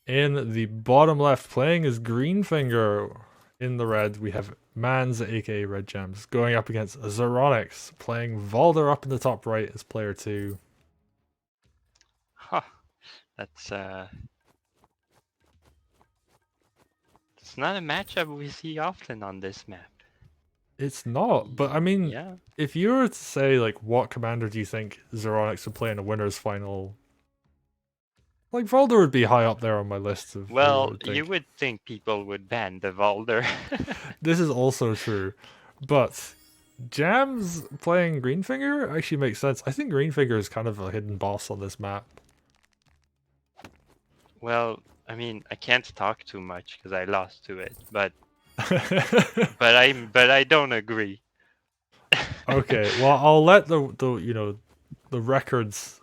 In the bottom left, playing as Greenfinger. In the red, we have Mans, aka RedJams, going up against Zeronix, playing Valder up in the top right as player 2. Huh. That's it's not a matchup we see often on this map. It's not, but I mean, Yeah. if you were to say, like, what commander do you think Zeronix would play in a winner's final? Like, Valder would be high up there on my list of who I Well, would you think. would think people would ban the Valder. This is also true, but Jams playing Greenfinger actually makes sense. I think Greenfinger is kind of a hidden boss on this map. Well, I mean, I can't talk too much because I lost to it, but I don't agree. Okay, well, I'll let the records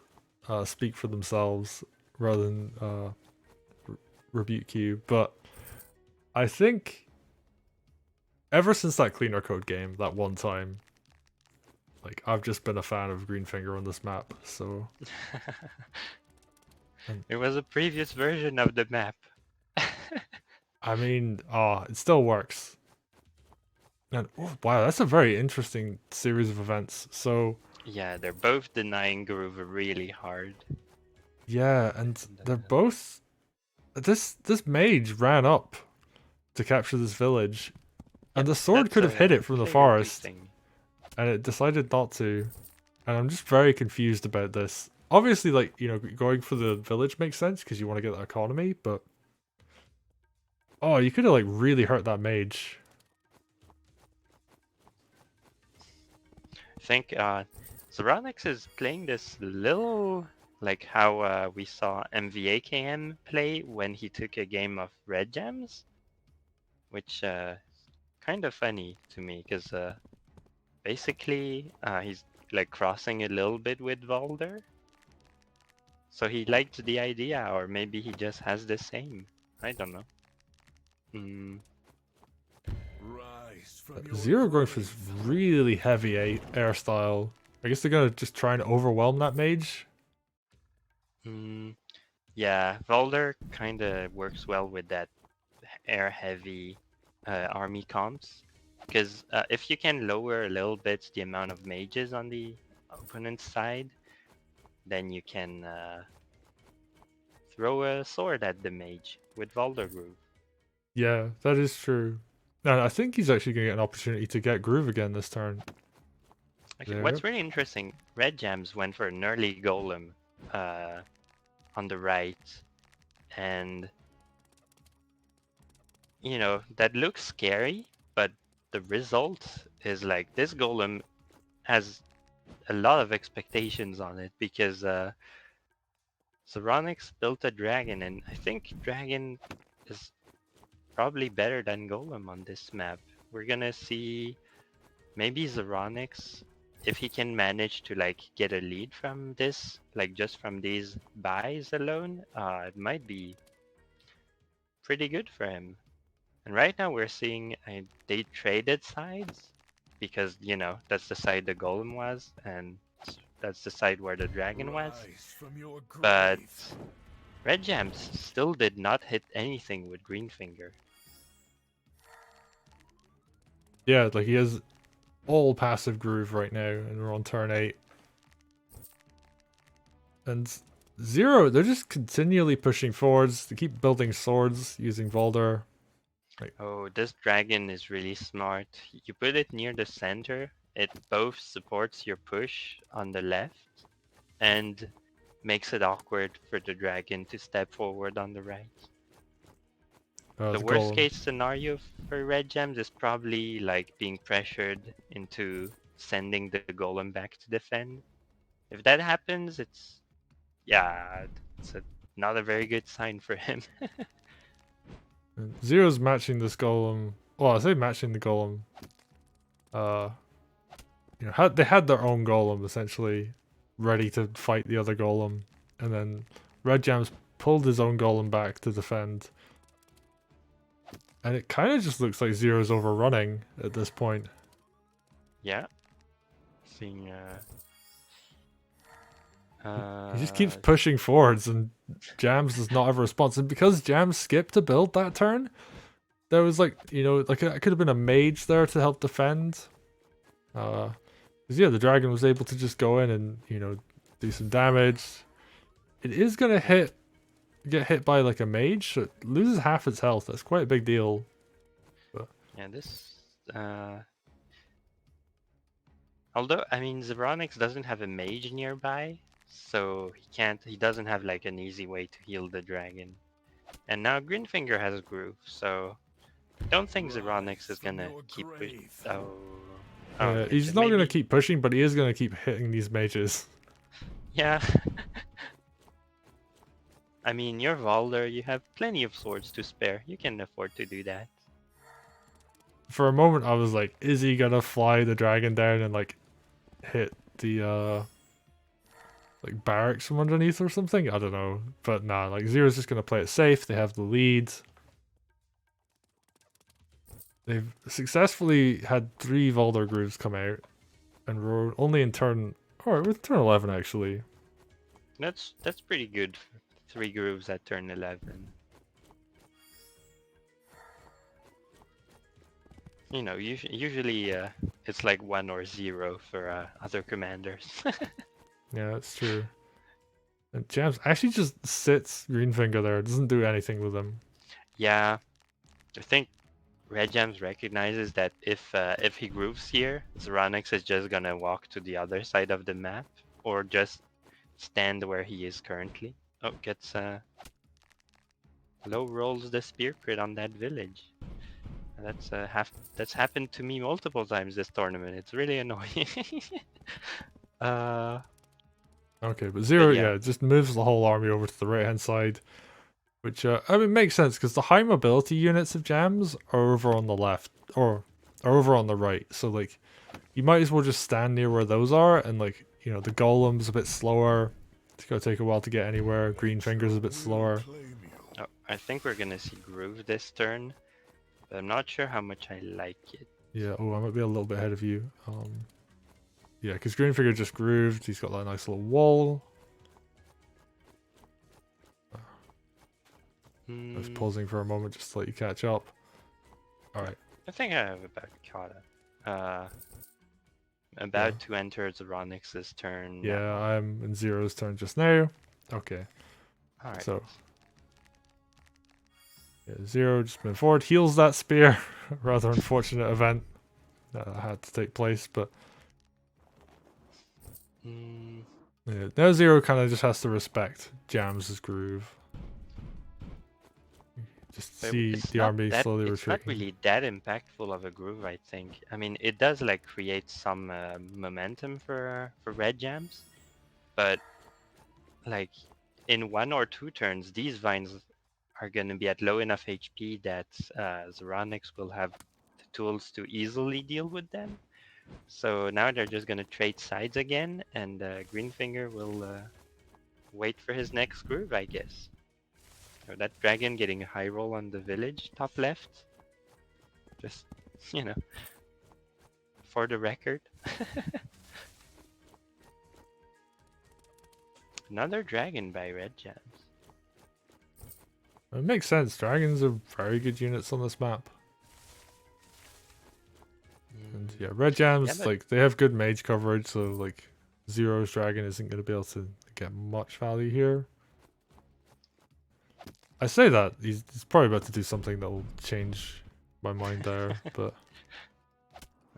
speak for themselves rather than rebuke you. But I think ever since that cleaner code game, that one time, like I've just been a fan of Greenfinger on this map. So It was a previous version of the map. I mean, it still works. And oh, wow, that's a very interesting series of events. So Yeah, they're both denying Groove really hard. yeah, and they're both this mage ran up to capture this village, and Yep, the sword that's could have hit a it from the player 2 forest, thing. and it decided not to. And I'm just very confused about this. Obviously, like, going for the village makes sense because you want to get that economy, but oh, you could have like really hurt that mage. I think Zeronix is playing this little like how we saw MVAKM play when he took a game of RedJams, which kind of funny to me because basically he's like crossing a little bit with Valder. So he liked the idea, or maybe he just has the same. I don't know. Mm, Zero going for this really heavy air style. I guess they're gonna just try and overwhelm that mage. mm, yeah, Valder kind of works well with that air heavy army comps. Because if you can lower a little bit the amount of mages on the opponent's side, then you can throw a sword at the mage with Valdergroove. Yeah, that is true. And I think he's actually gonna get an opportunity to get groove again this turn. Actually, There. what's really interesting, RedJams went for an early golem uh, on the right, and that looks scary, but the result is like this golem has a lot of expectations on it because Zeronix built a dragon, and I think dragon is probably better than golem on this map. We're gonna see maybe Zeronix, if he can manage to like get a lead from this, like just from these buys alone, it might be pretty good for him. And right now we're seeing they traded sides because that's the side the golem was, and that's the side where the dragon was. But RedJams still did not hit anything with Greenfinger. Yeah, like he has all passive groove right now, and we're on turn 8. And Zero, they're just continually pushing forwards. They keep building swords using Valder. Oh, this dragon is really smart. You put it near the center, it both supports your push on the left and makes it awkward for the dragon to step forward on the right. The The worst golem. case scenario for RedJams is probably like being pressured into sending the golem back to defend. If that happens, yeah, not a very good sign for him. And Zero's matching this golem. Well, I say matching the golem. Uh, they had their own golem essentially ready to fight the other golem, and then Red Jams pulled his own golem back to defend. And it kind of just looks like Zero's overrunning at this point. Yeah, seeing He just keeps pushing forwards, and Jams does not have a response. And because Jams skipped a build that turn, there was like, you know, like it could have been a mage there to help defend. Because yeah, the dragon was able to just go in and, you know, do some damage. It is gonna get hit by like a mage, so it loses half its health. That's quite a big deal. But Yeah, this. Although, I mean, Zeronix doesn't have a mage nearby, so he doesn't have like an easy way to heal the dragon. And now Greenfinger has Groove, so I don't think Zeronix is gonna keep pushing. Oh, okay, he's so not gonna maybe, keep pushing, but he is gonna keep hitting these mages. yeah. I mean, you're Valder, you have plenty of swords to spare. You can afford to do that. For a moment, I was like, is he gonna fly the dragon down and like hit the like barracks from underneath or something? I don't know, but nah, like Zero's just gonna play it safe. They have the lead. They've successfully had 3 Valder grooves come out, and we're only in turn. Alright, we're turn 11 actually. That's pretty good. 3 grooves at turn 11. You know, usually it's like 1 or 0 for other commanders. Yeah, that's true. And Jams actually just sits Greenfinger there, doesn't do anything with him. Yeah, I think RedJams recognizes that if he grooves here, Zeronix is just gonna walk to the other side of the map, or just stand where he is currently. Oh, gets low rolls the spear crit on that village. That's happened to me multiple times this tournament. It's really annoying. Okay, but Zero, yeah. yeah, just moves the whole army over to the right hand side, which I mean makes sense because the high mobility units of Jams are over on the left or are over on the right. So like, you might as well just stand near where those are, and like, you know, the golem's a bit slower. It's gonna take a while to get anywhere. Greenfinger's a bit slower. Oh, I think we're gonna see Groove this turn, but I'm not sure how much I like it. Yeah. Oh, I might be a little bit ahead of you. Yeah, because Greenfinger just grooved. He's got that nice little wall. I was pausing for a moment just to let you catch up. Alright. I think I have about caught up. About to enter Zeronix's turn. Yeah, now. I'm in Zero's turn just now. Okay. Alright. So, yeah, Zero just moving forward, heals that spear. Rather unfortunate event that had to take place, but yeah, now Zero kind of just has to respect Jams' groove. Just see the army slowly retreating. It's not really that impactful of a groove, I think. I mean, it does like create some momentum for RedJams, but like in 1 or 2 turns, these vines are going to be at low enough HP that Zeronix will have the tools to easily deal with them. So now they're just going to trade sides again, and Greenfinger will wait for his next groove, I guess. So that dragon getting a high roll on the village, top left. Just, you know, for the record. Another dragon by RedJams. It makes sense. Dragons are very good units on this map. And yeah, RedJams, but like, they have good mage coverage, so like Zero's dragon isn't going to be able to get much value here. I say that, he's probably about to do something that will change my mind there, but...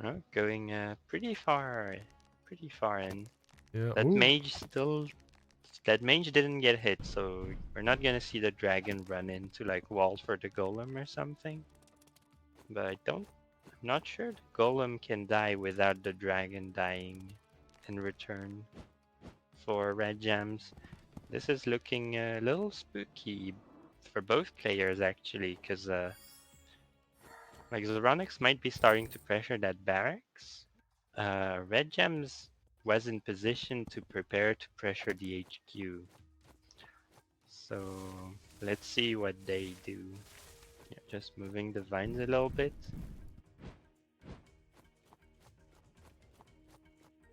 Oh, going pretty far in. Yeah, That ooh. mage didn't get hit, so we're not gonna see the dragon run into like wall for the golem or something. But I'm not sure the golem can die without the dragon dying in return for RedJams. This is looking a little spooky for both players actually, because like Zeronix might be starting to pressure that barracks. RedJams was in position to prepare to pressure the HQ. So let's see what they do. Yeah, just moving the vines a little bit.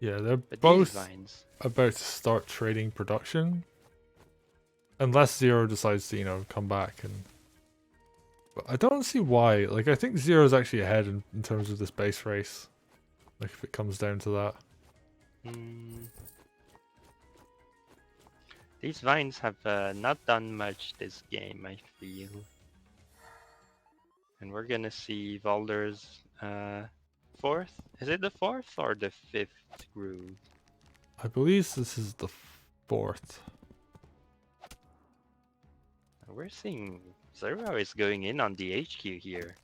Yeah, they're But these both vines. about to start trading production. Unless Zero decides to, come back and... But I don't see why. Like, I think Zero's actually ahead in terms of this base race. Like, if it comes down to that. Hmm. These vines have not done much this game, I feel. And we're gonna see Valder's fourth. Is it the fourth or the fifth groove? I believe this is the 4th. We're seeing Zero is going in on the HQ here.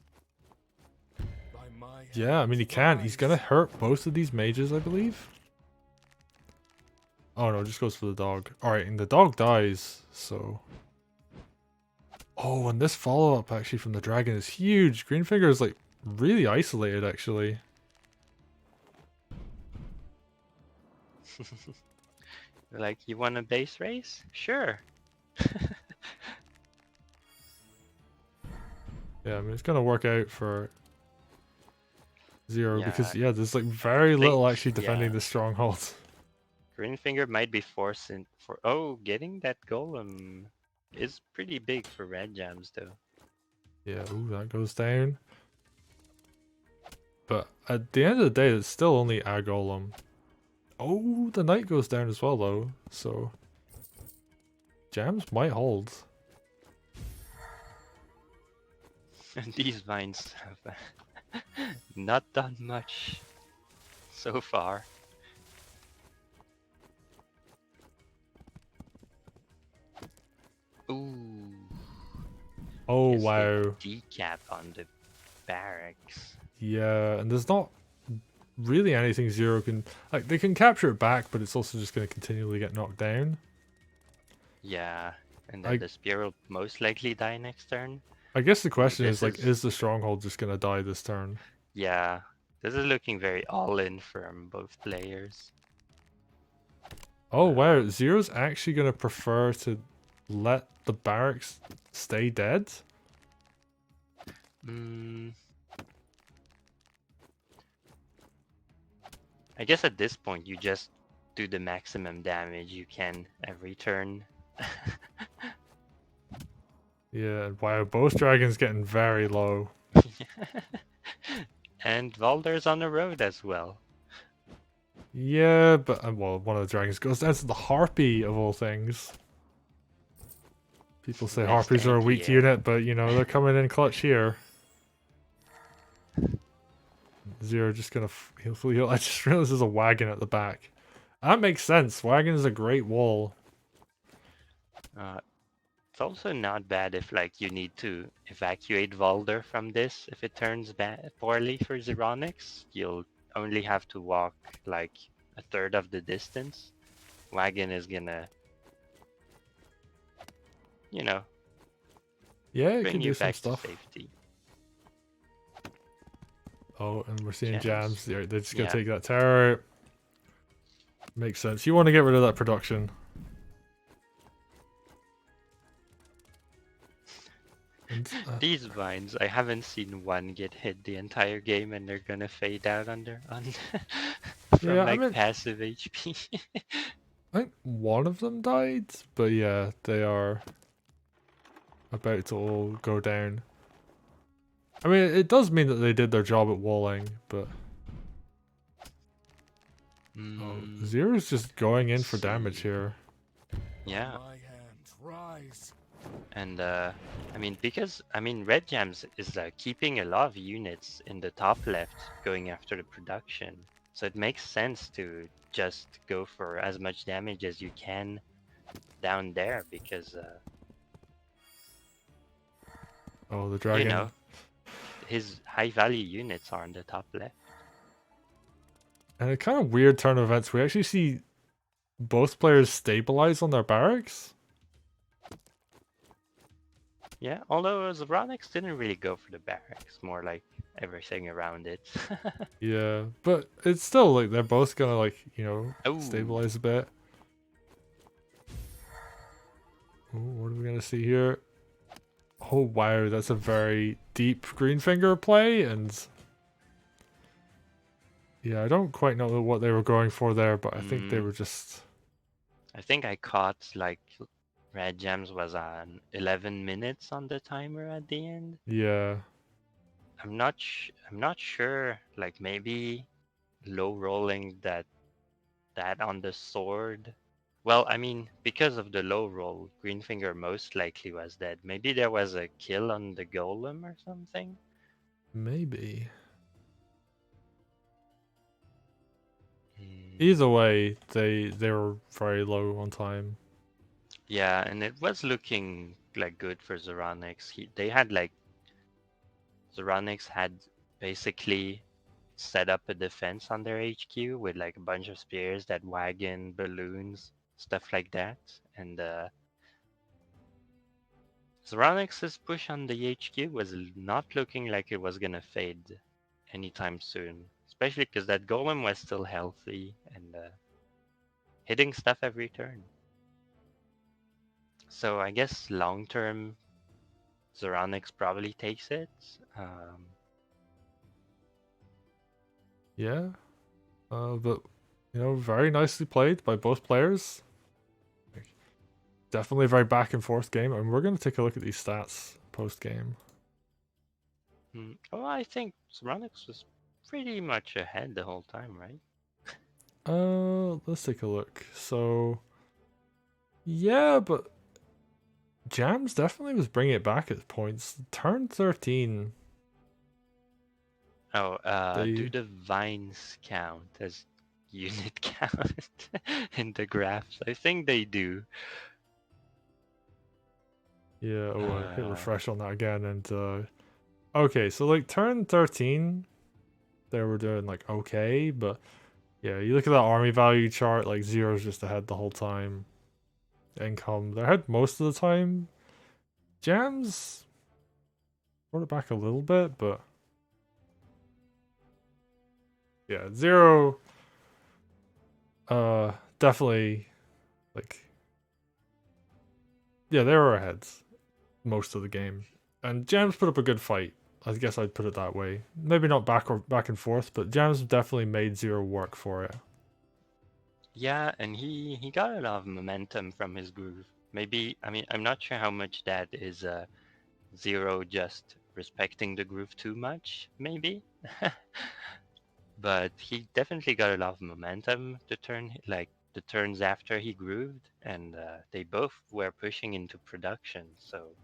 Yeah, I mean, he can't. He's gonna hurt both of these mages, I believe. Oh no, just goes for the dog. Alright, and the dog dies, so... Oh, and this follow-up actually from the dragon is huge. Greenfinger is like really isolated actually. Like, you want a base race? Sure. Yeah, I mean it's gonna work out for Zero because Yeah, there's like very little actually defending yeah. the stronghold. Greenfinger might be forcing for. Oh, getting that golem is pretty big for RedJams though. Yeah, ooh, that goes down. But at the end of the day, it's still only a golem. Oh, the knight goes down as well though, so Jams might hold. And these vines have not done much so far. Ooh. Oh Gets the wow. decap on the barracks. Yeah, and there's not really anything Zero can... Like, they can capture it back, but it's also just going to continually get knocked down. Yeah, and then the spear will most likely die next turn. I guess the question This is, like, is the Stronghold just going to die this turn? Yeah, this is looking very all-in from both players. Oh, wow. Zero's actually going to prefer to let the barracks stay dead? I guess at this point you just do the maximum damage you can every turn. Yeah, wow, both dragons getting very low. And Valder's on the road as well. Yeah, but, well, one of the dragons goes down to the Harpy, of all things. People say Next Harpies are a weak anti-air. unit, but, they're coming in clutch here. Zero just gonna heal. I just realized there's a wagon at the back. That makes sense. Wagon is a great wall. It's also not bad if like you need to evacuate Valder from this. If it turns poorly for Zeronix, you'll only have to walk like a third of the distance. Wagon is gonna, Yeah, it bring can you do some back to stuff. safety. Oh, and we're seeing Jams. Jams. They're just gonna Yeah. take that tower out. Makes sense. You want to get rid of that production. And, These vines, I haven't seen one get hit the entire game, and they're gonna fade out from yeah, like passive HP. I think one of them died, but yeah, they are about to all go down. I mean, it does mean that they did their job at walling, but... Oh, Zero's just going in for damage here. Yeah. And I mean, because RedJams is keeping a lot of units in the top left going after the production, so it makes sense to just go for as much damage as you can down there because Oh, the dragon. His high value units are on the top left. And a kind of weird turn of events. We actually see both players stabilize on their barracks. Yeah, although Zeronix didn't really go for the barracks, more like everything around it. Yeah, but it's still like they're both gonna Ooh. stabilize a bit. Ooh, what are we gonna see here? Oh wow, that's a very deep Greenfinger play, and Yeah, I don't quite know what they were going for there, but I think they were just. I think I caught like RedJams was on 11 minutes on the timer at the end. Yeah, I'm not sure. Like maybe low rolling that on the sword. Well, I mean, because of the low roll, Greenfinger most likely was dead. Maybe there was a kill on the golem or something. maybe. Hmm. Either way, they were very low on time. Yeah, and it was looking like good for Zeronix. They had like Zeronix had basically set up a defense on their HQ with like a bunch of spears that wagon, balloons, stuff like that. And Zeronix's push on the HQ was not looking like it was gonna fade anytime soon, especially because that golem was still healthy and hitting stuff every turn. So I guess long term, Zeronix probably takes it. Yeah, but very nicely played by both players. Like, definitely a very back and forth game, and we're gonna take a look at these stats post game. Oh, I think Zeronix was pretty much ahead the whole time, right? Let's take a look. So, yeah, but Jams definitely was bringing it back at points. Turn 13, Oh, do they the vines count as unit count in the graphs? I think they do. yeah. Oh, I hit Uh, refresh on that again, and okay, so like turn 13, they were doing like okay, but yeah, you look at that army value chart, like zero's just ahead the whole time. Income, they're ahead most of the time. Jams brought it back a little bit, but yeah, zero. Definitely like yeah, they were ahead most of the game, and Jams put up a good fight. I guess I'd put it that way. Maybe not back and forth, but Jams definitely made zero work for it. yeah, and he got a lot of momentum from his groove. Maybe, I mean, I'm not sure how much that is Zero just respecting the groove too much, maybe. But he definitely got a lot of momentum to turn, like the turns after he grooved, and they both were pushing into production. So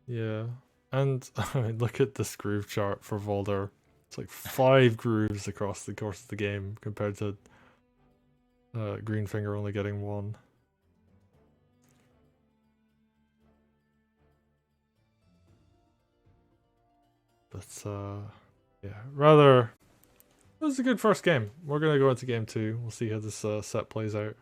Yeah, and I mean, look at this groove chart for Valder. It's like 5 grooves across the course of the game compared to Greenfinger only getting 1. But yeah, rather it was a good first game. We're gonna go into game 2. We'll see how this set plays out.